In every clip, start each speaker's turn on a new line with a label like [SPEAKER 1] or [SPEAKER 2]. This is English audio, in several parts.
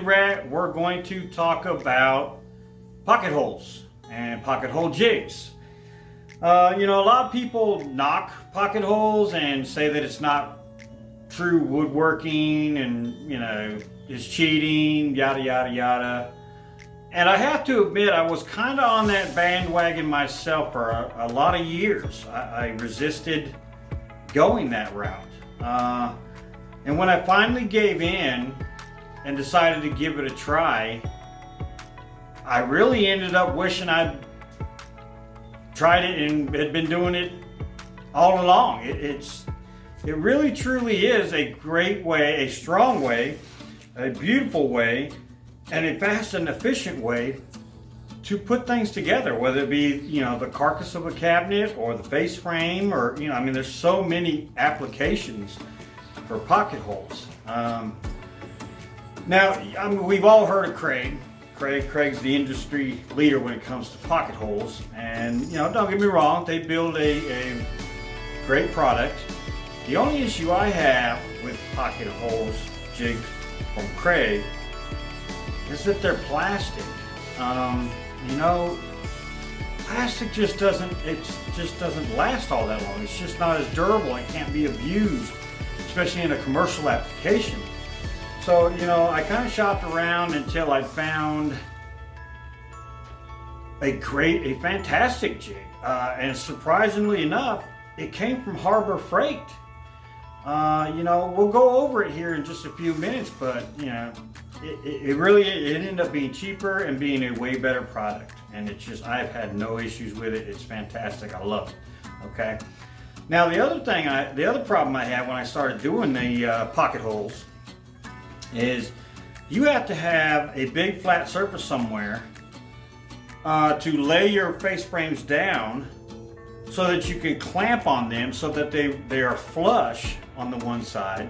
[SPEAKER 1] We're going to talk about pocket holes and pocket hole jigs. A lot of people knock pocket holes and say that it's not true woodworking and, it's cheating, yada, yada, yada. And I have to admit, I was kind of on that bandwagon myself for a lot of years. I resisted going that route. And when I finally gave in and decided to give it a try, I really ended up wishing I'd tried it and had been doing it all along. It really truly is a great way, a strong way, a beautiful way, and a fast and efficient way to put things together, whether it be, the carcass of a cabinet or the face frame, or, there's so many applications for pocket holes. Now, we've all heard of Craig. Craig's the industry leader when it comes to pocket holes. And, don't get me wrong, they build a great product. The only issue I have with pocket holes jigs from Craig is that they're plastic. Plastic just doesn't last all that long. It's just not as durable. It can't be abused, especially in a commercial application. So, I kind of shopped around until I found a fantastic jig. And surprisingly enough, it came from Harbor Freight. We'll go over it here in just a few minutes, but, it ended up being cheaper and being a way better product. And I've had no issues with it. It's fantastic. I love it. Okay. Now, the other problem I had when I started doing the pocket holes is you have to have a big flat surface somewhere to lay your face frames down so that you can clamp on them so that they are flush on the one side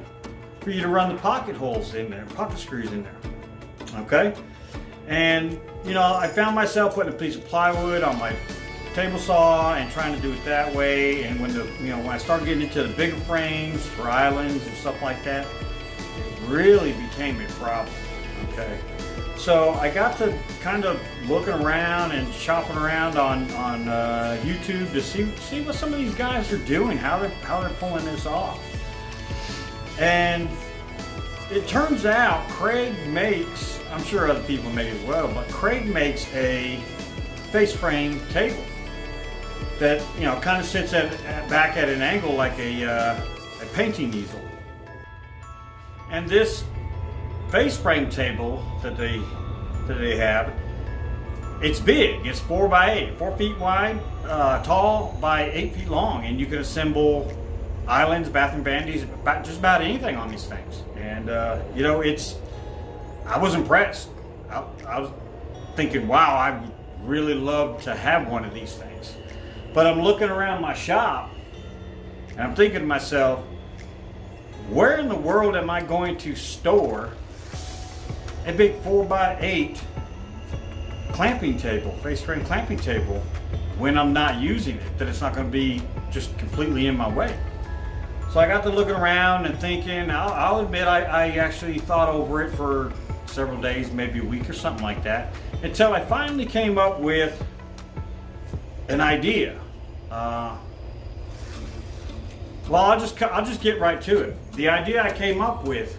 [SPEAKER 1] for you to run the pocket holes in there, pocket screws in there. Okay? And I found myself putting a piece of plywood on my table saw and trying to do it that way, and when I started getting into the bigger frames for islands and stuff like that, it really became a problem. Okay, so I got to kind of looking around and shopping around on YouTube to see what some of these guys are doing, how they're pulling this off. And it turns out Craig makes, I'm sure other people make as well, but Craig makes a face frame table that kind of sits back at an angle like a painting easel. And this face frame table that they have, it's big. It's 4 by 8, 4 feet wide, tall by 8 feet long, and you can assemble islands, bathroom vanities, just about anything on these things. And I was impressed. I was thinking, wow, I would really love to have one of these things. But I'm looking around my shop and I'm thinking to myself, where in the world am I going to store a big 4 by 8 clamping table, face frame clamping table, when I'm not using it, that it's not going to be just completely in my way? So I got to looking around and thinking, I'll admit I actually thought over it for several days, maybe a week or something like that, until I finally came up with an idea. I'll just get right to it. The idea I came up with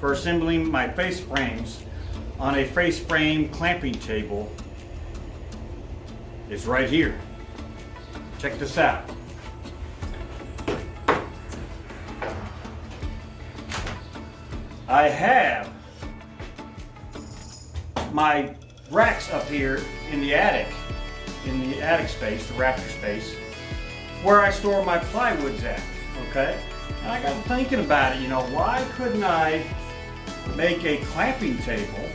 [SPEAKER 1] for assembling my face frames on a face frame clamping table is right here. Check this out. I have my racks up here in the attic space, the rafter space, where I store my plywoods at. Okay, and I got thinking about it. Why couldn't I make a clamping table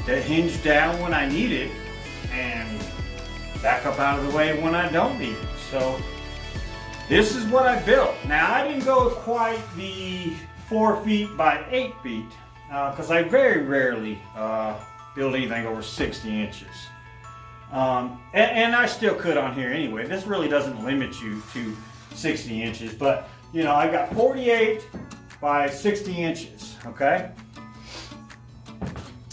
[SPEAKER 1] that hinged down when I need it and back up out of the way when I don't need it? So this is what I built. Now, I didn't go quite the 4 feet by 8 feet because I very rarely build anything over 60 inches. And I still could on here anyway. This really doesn't limit you to 60 inches, but I got 48 by 60 inches, okay?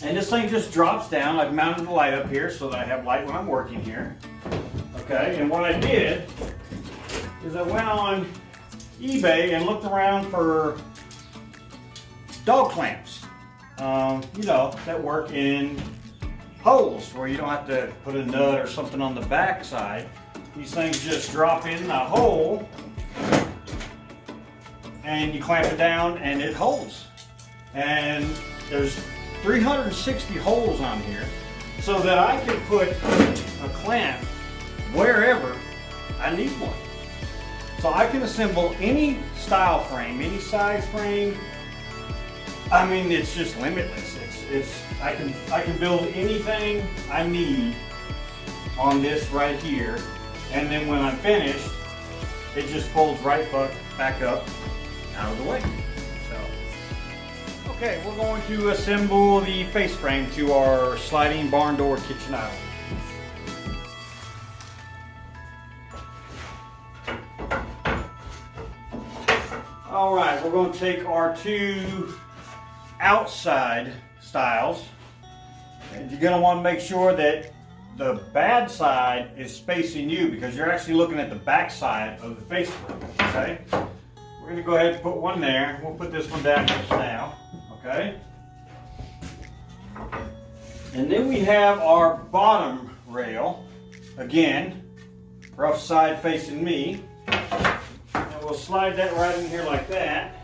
[SPEAKER 1] And this thing just drops down. I've mounted the light up here so that I have light when I'm working here. Okay, and what I did is I went on eBay and looked around for dog clamps, you know, that work in holes where you don't have to put a nut or something on the back side. These things just drop in the hole and you clamp it down and it holds. And there's 360 holes on here so that I can put a clamp wherever I need one. So I can assemble any style frame, any size frame. I mean, it's just limitless. I can build anything I need on this right here, and then when I'm finished, it just folds right back up out of the way. So, okay, we're going to assemble the face frame to our sliding barn door kitchen island. All right, we're going to take our two outside stiles, and you're going to want to make sure that the bad side is facing you because you're actually looking at the back side of the face frame. Okay, we're going to go ahead and put one there. We'll put this one down just now. Okay, and then we have our bottom rail, again, rough side facing me. We'll slide that right in here like that.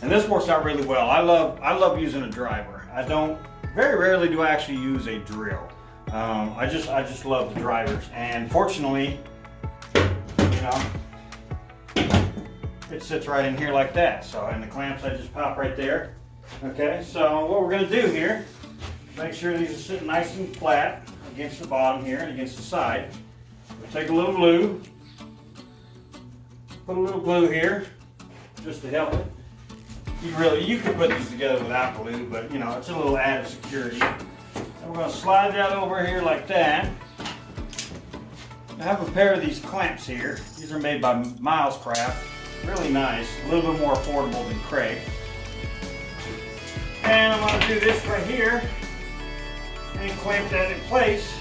[SPEAKER 1] And this works out really well. I love using a driver. Very rarely do I actually use a drill. I just love the drivers. And fortunately, you know, it sits right in here like that. So, and the clamps I just pop right there. Okay, so what we're gonna do here, make sure these are sitting nice and flat against the bottom here and against the side. We'll take a little glue, put a little glue here just to help it. You could put these together without glue, but you know, it's a little added security. And we're going to slide that over here like that. I have a pair of these clamps here. These are made by Miles Craft. Really nice, a little bit more affordable than Craig. And I'm going to do this right here and clamp that in place.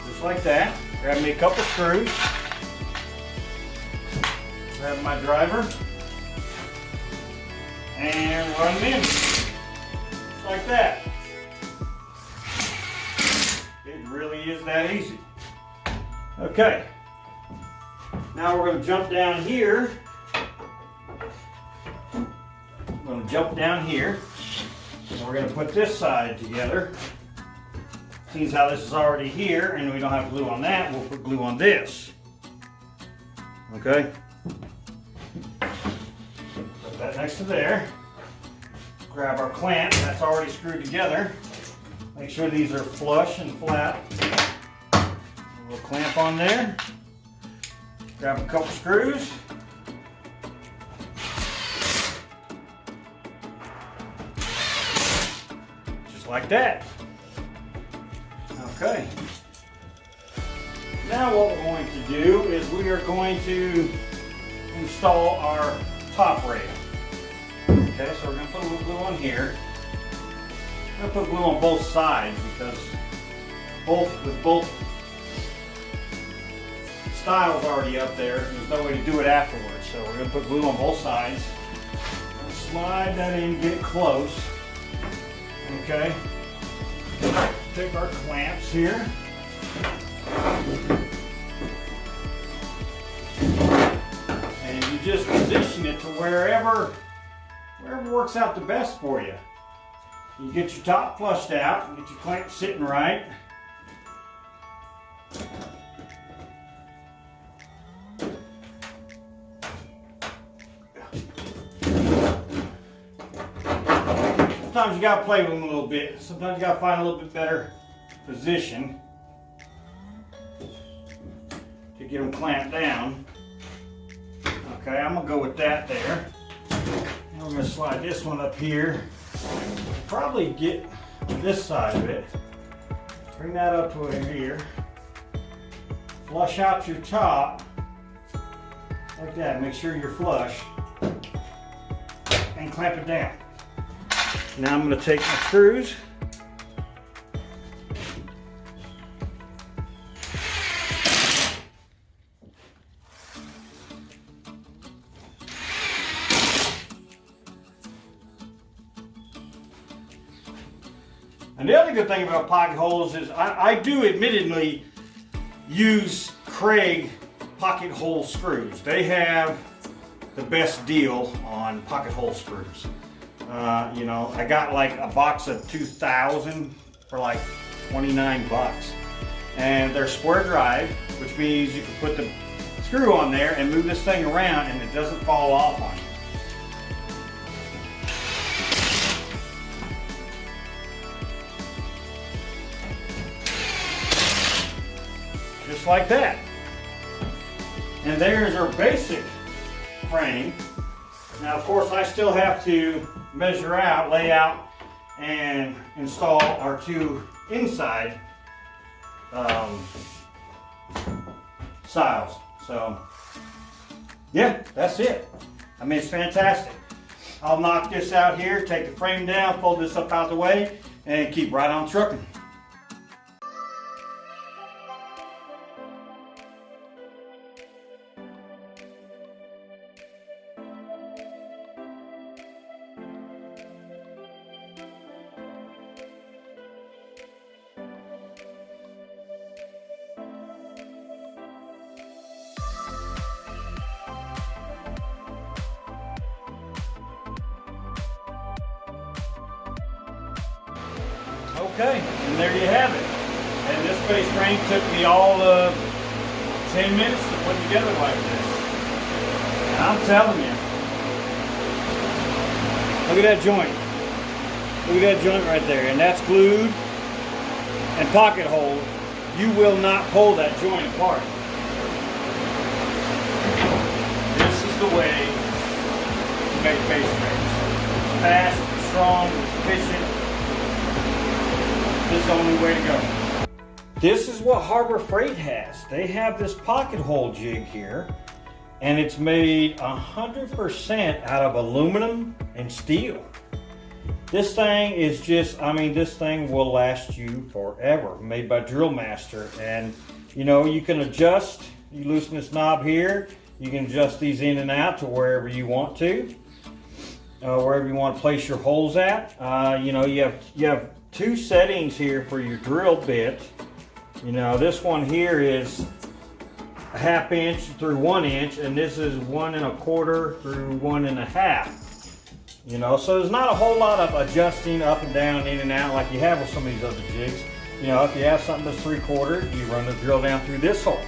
[SPEAKER 1] Just like that. Grab me a couple screws. Grab my driver. And run them in. Just like that. It really is that easy. Okay. Now we're going to jump down here. I'm going to jump down here. And we're going to put this side together. Seeing how this is already here and we don't have glue on that, we'll put glue on this. Okay? Put that next to there. Grab our clamp, that's already screwed together. Make sure these are flush and flat. A little clamp on there. Grab a couple screws. Just like that. Okay. Now what we're going to do is we are going to install our top rail. Okay, so we're going to put a little glue on here. I'm going to put glue on both sides because with both styles already up there's no way to do it afterwards. So we're going to put glue on both sides. Slide that in, get it close. Okay. Take our clamps here. And you just position it to wherever works out the best for you. You get your top flushed out, and get your clamp sitting right. Sometimes you got to play with them a little bit. Sometimes you got to find a little bit better position to get them clamped down. Okay, I'm going to go with that there. And we're going to slide this one up here. Probably get this side of it. Bring that up to here. Flush out your top like that. Make sure you're flush. and clamp it down. Now I'm going to take my screws. And the other good thing about pocket holes is I do admittedly use Craig pocket hole screws. They have the best deal on pocket hole screws. You know, I got like a box of 2,000 for like 29 bucks. And they're square drive, which means you can put the screw on there and move this thing around and it doesn't fall off on you. Just like that. And there's our basic frame. Now, of course, I still have to measure out, lay out, and install our two inside stiles. So, yeah, that's it. I mean, it's fantastic. I'll knock this out here, take the frame down, fold this up out the way, and keep right on trucking. Okay, and there you have it. And this base frame took me all of 10 minutes to put together like this. And I'm telling you, look at that joint. Look at that joint right there. And that's glued and pocket hole. You will not pull that joint apart. This is the way to make base frames. It's fast, it's strong, it's efficient. This is the only way to go. This is what Harbor Freight has. They have this pocket hole jig here, and it's made 100% out of aluminum and steel. This thing is just, I mean, this thing will last you forever. Made by Drill Master, and you know, you can adjust. You loosen this knob here. You can adjust these in and out to wherever you want to, wherever you want to place your holes at. You know, you have two settings here for your drill bit. You know, this one here is a 1/2 inch through 1 inch, and this is 1 1/4 through 1 1/2. You know, so there's not a whole lot of adjusting up and down, in and out like you have with some of these other jigs. You know, if you have something that's 3/4, you run the drill down through this hole.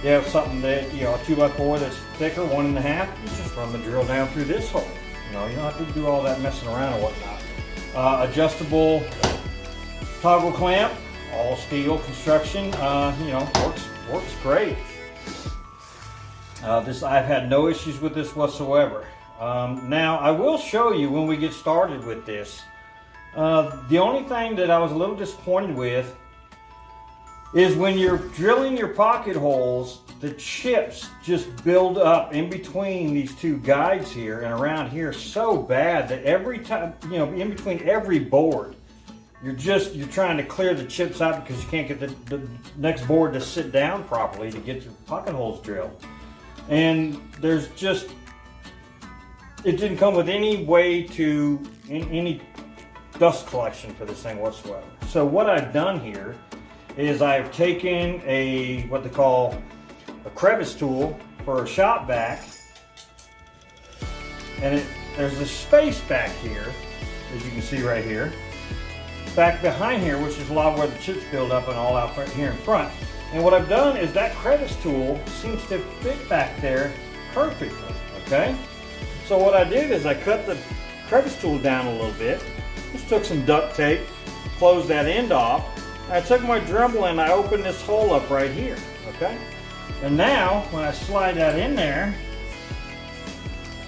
[SPEAKER 1] You have something that, you know, a 2x4 that's thicker, 1 1/2, you just run the drill down through this hole. You know, you don't have to do all that messing around or whatnot. Adjustable toggle clamp, all steel construction, you know, works great. I've had no issues with this whatsoever. Now I will show you when we get started with this. The only thing that I was a little disappointed with is when you're drilling your pocket holes, the chips just build up in between these two guides here and around here so bad that every time, you know, in between every board, you're trying to clear the chips out because you can't get the next board to sit down properly to get your pocket holes drilled. And there's just, it didn't come with any way to, any dust collection for this thing whatsoever. So what I've done here is I've taken what they call a crevice tool for a shop vac, and there's a space back here, as you can see right here, back behind here, which is a lot where the chips build up and all out here in front. And what I've done is that crevice tool seems to fit back there perfectly, okay? So what I did is I cut the crevice tool down a little bit, just took some duct tape, closed that end off. I took my Dremel and I opened this hole up right here, okay? And now, when I slide that in there,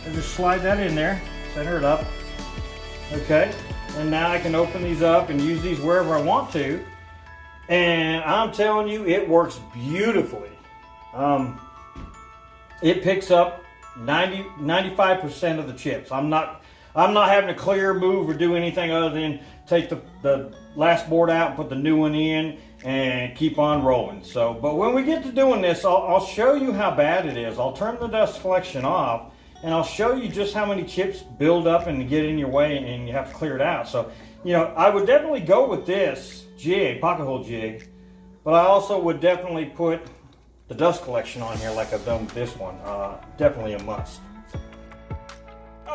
[SPEAKER 1] I just slide that in there, center it up, okay? And now I can open these up and use these wherever I want to. And I'm telling you, it works beautifully. It picks up 95% of the chips. I'm not I'm not having to clear, move, or do anything other than take the last board out and put the new one in and keep on rolling. So, but when we get to doing this, I'll show you how bad it is. I'll turn the dust collection off and I'll show you just how many chips build up and get in your way and you have to clear it out. So, you know, I would definitely go with this jig, pocket hole jig, but I also would definitely put the dust collection on here like I've done with this one. Definitely a must.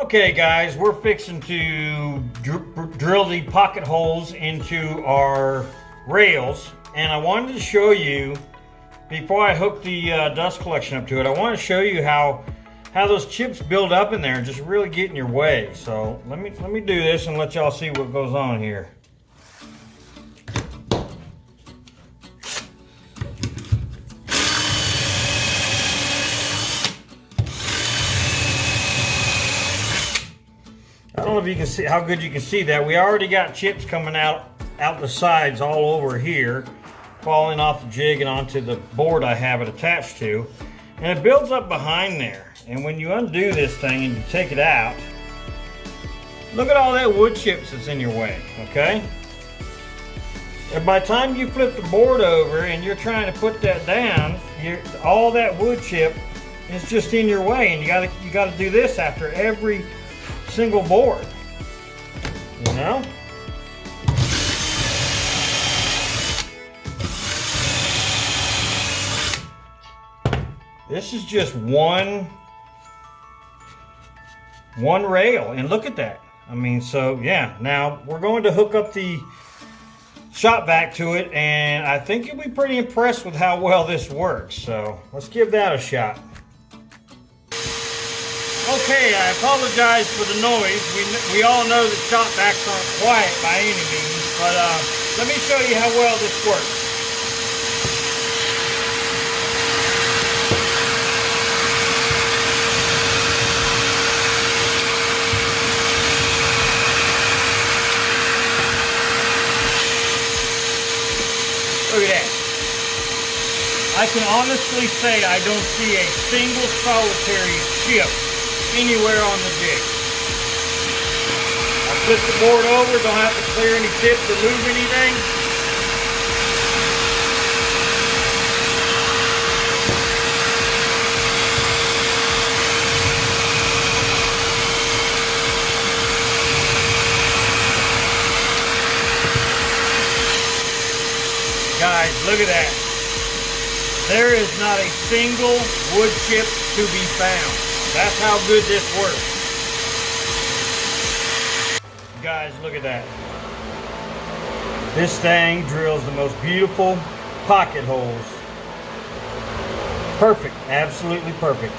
[SPEAKER 1] Okay guys, we're fixing to drill the pocket holes into our rails, and I wanted to show you, before I hook the dust collection up to it, I want to show you how those chips build up in there and just really get in your way. So let me do this and let y'all see what goes on here. I don't know if you can see how good you can see that. We already got chips coming out the sides all over here, falling off the jig and onto the board I have it attached to. And it builds up behind there. And when you undo this thing and you take it out, look at all that wood chips that's in your way, okay? And by the time you flip the board over and you're trying to put that down, all that wood chip is just in your way, and you gotta do this after every single board, you know? This is just one rail, and look at that. I mean, so yeah, now we're going to hook up the shop vac to it, and I think you'll be pretty impressed with how well this works. So let's give that a shot. Okay, I apologize for the noise. We all know that shop vacs aren't quiet by any means, but let me show you how well this works. Look at that. I can honestly say I don't see a single solitary chip anywhere on the jig. I flip the board over, don't have to clear any chips or move anything. Guys, look at that. There is not a single wood chip to be found. That's how good this works. Guys, look at that. This thing drills the most beautiful pocket holes. Perfect, absolutely perfect.